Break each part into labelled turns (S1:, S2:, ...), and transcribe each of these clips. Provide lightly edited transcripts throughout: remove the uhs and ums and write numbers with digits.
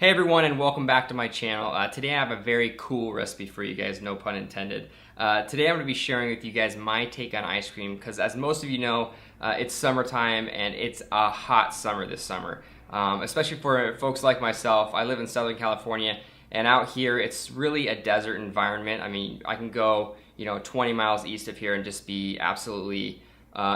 S1: Hey everyone, and welcome back to my channel. Today I have a very cool recipe for you guys, no pun intended. Today I'm going to be sharing with you guys my take on ice cream because as most of you know, it's summertime and it's a hot summer this summer. Especially for folks like myself. I live in Southern California and out here it's really a desert environment. I mean, I can go 20 miles east of here and just be absolutely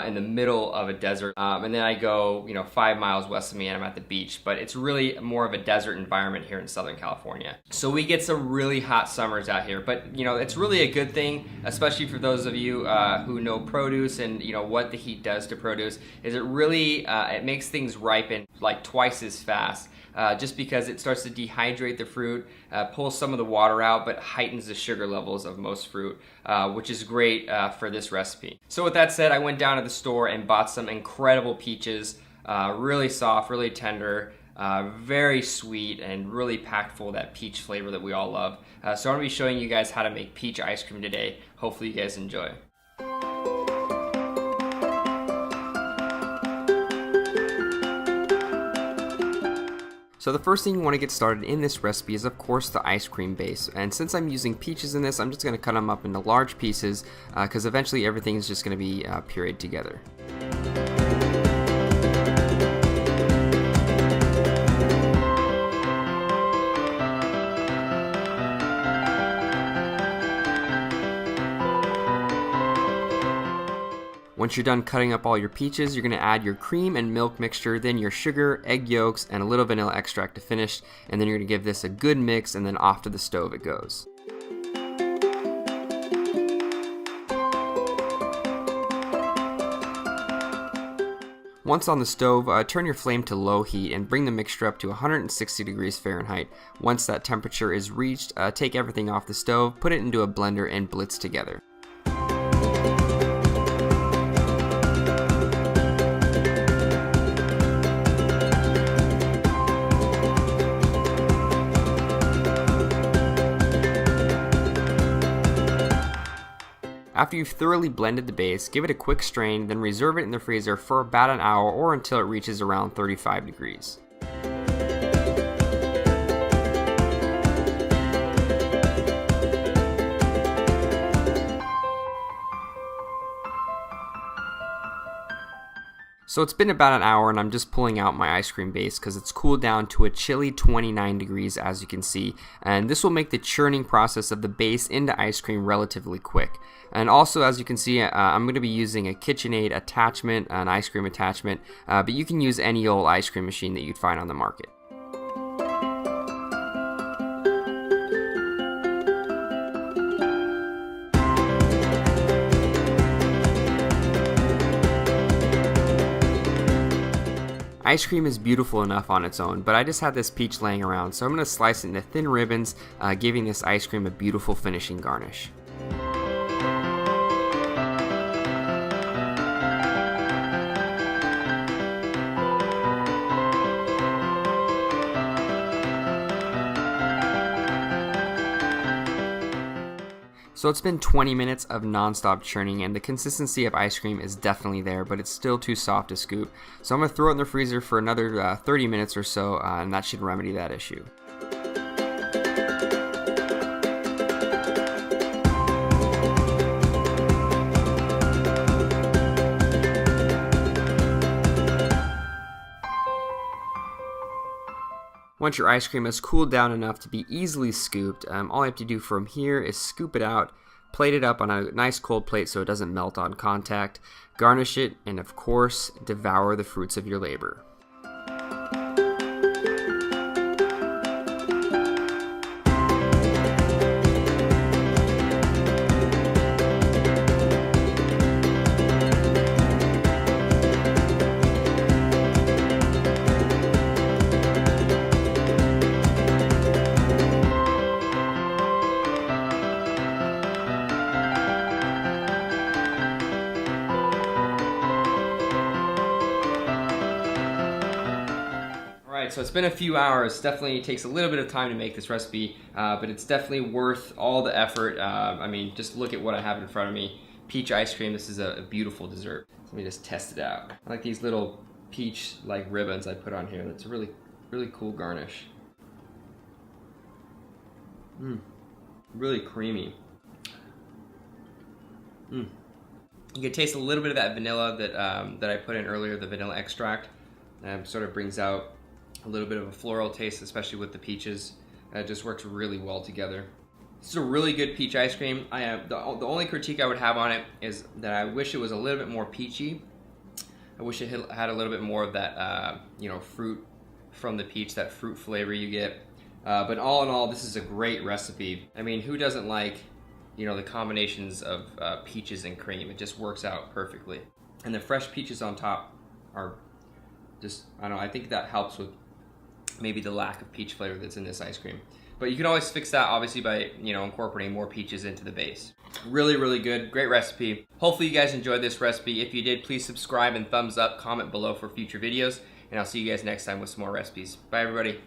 S1: in the middle of a desert. And then I go, 5 miles west of me and I'm at the beach. But it's really more of a desert environment here in Southern California. So we get some really hot summers out here. But, it's really a good thing, especially for those of you who know produce and, what the heat does to produce, is it really, it makes things ripen like twice as fast. Just because it starts to dehydrate the fruit, pulls some of the water out, but heightens the sugar levels of most fruit, which is great for this recipe. So with that said, I went down to the store and bought some incredible peaches, really soft, really tender, very sweet, and really packed full of that peach flavor that we all love. So I'm going to be showing you guys how to make peach ice cream today. Hopefully you guys enjoy. So the first thing you want to get started in this recipe is of course the ice cream base, and since I'm using peaches in this, I'm just going to cut them up into large pieces because eventually everything is just going to be pureed together. Once you're done cutting up all your peaches, you're going to add your cream and milk mixture, then your sugar, egg yolks, and a little vanilla extract to finish, and then you're going to give this a good mix, and then off to the stove it goes. Once on the stove, turn your flame to low heat and bring the mixture up to 160 degrees Fahrenheit. Once that temperature is reached, take everything off the stove, put it into a blender, and blitz together. After you've thoroughly blended the base, give it a quick strain, then reserve it in the freezer for about an hour or until it reaches around 35 degrees. So it's been about an hour and I'm just pulling out my ice cream base because it's cooled down to a chilly 29 degrees as you can see, and this will make the churning process of the base into ice cream relatively quick. And also, as you can see, I'm going to be using a KitchenAid attachment, an ice cream attachment, but you can use any old ice cream machine that you'd find on the market. Ice cream is beautiful enough on its own, but I just had this peach laying around, so I'm going to slice it into thin ribbons, giving this ice cream a beautiful finishing garnish. So it's been 20 minutes of non-stop churning and the consistency of ice cream is definitely there, but it's still too soft to scoop. So I'm going to throw it in the freezer for another 30 minutes or so, and that should remedy that issue. Once your ice cream has cooled down enough to be easily scooped, all you have to do from here is scoop it out, plate it up on a nice cold plate so it doesn't melt on contact, garnish it, and of course, devour the fruits of your labor. So it's been a few hours. Definitely takes a little bit of time to make this recipe, but it's definitely worth all the effort. I mean, just look at what I have in front of me. Peach ice cream. This is a beautiful dessert. Let me just test it out. I like these little peach like ribbons I put on here. That's a really cool garnish. Really creamy. You can taste a little bit of that vanilla that I put in earlier, the vanilla extract. Sort of brings out a little bit of a floral taste, especially with the peaches. It just works really well together. This is a really good peach ice cream. The only critique I would have on it is that I wish it was a little bit more peachy. I wish it had a little bit more of that, fruit from the peach, that fruit flavor you get. But all in all, this is a great recipe. I mean, who doesn't like, the combinations of peaches and cream? It just works out perfectly. And the fresh peaches on top are just, I don't know, I think that helps with maybe the lack of peach flavor that's in this ice cream. But you can always fix that, obviously, by incorporating more peaches into the base. Really, really good. Great recipe. Hopefully you guys enjoyed this recipe. If you did, please subscribe and thumbs up, comment below for future videos, and I'll see you guys next time with some more recipes. Bye, everybody.